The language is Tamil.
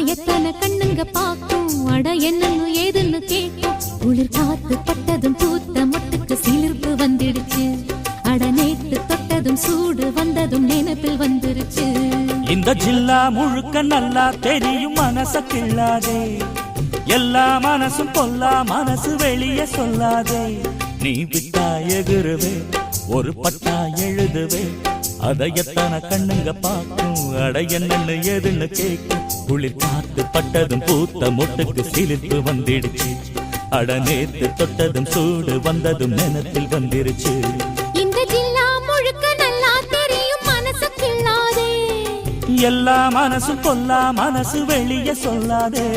எத்தனை கண்ணுங்க பாக்கும் அட என்னன்னு ஏதுன்னு கேட்கும் குளிர் காத்து பட்டதும் பூத்த மொட்டுக்கு சிலிர்ப்பு வந்துடுச்சு அட நேத்து தொட்டதும் சூடு வந்ததும் நினைப்பில் வந்துருச்சு இந்த ஜில்லா முழுக்க நல்லா தெரியும் மனச கிள்ளாதே எல்லா மனசும் பொல்லா மனசு வெளியே சொல்லாதே நீ விட்டா எகுருவே ஒரு பட்டா எழுதுவே அத எத்தனை கண்ணுங்க பாக்கும் அட என்னன்னு எதுன்னு கேட்கும் குளிர் காத்து பட்டதும் பூத்த மொட்டுக்கு சிலிர்ப்பு வந்துடுச்சு அட நேத்து தொட்டதும் சூடு வந்ததும் நினைப்பில் வந்துருச்சு இந்த ஜில்லா முழுக்க நல்லா தெரியும் மனசு கிள்ளாதே எல்லா மனசும் பொல்லா மனசு வெளியே சொல்லாதே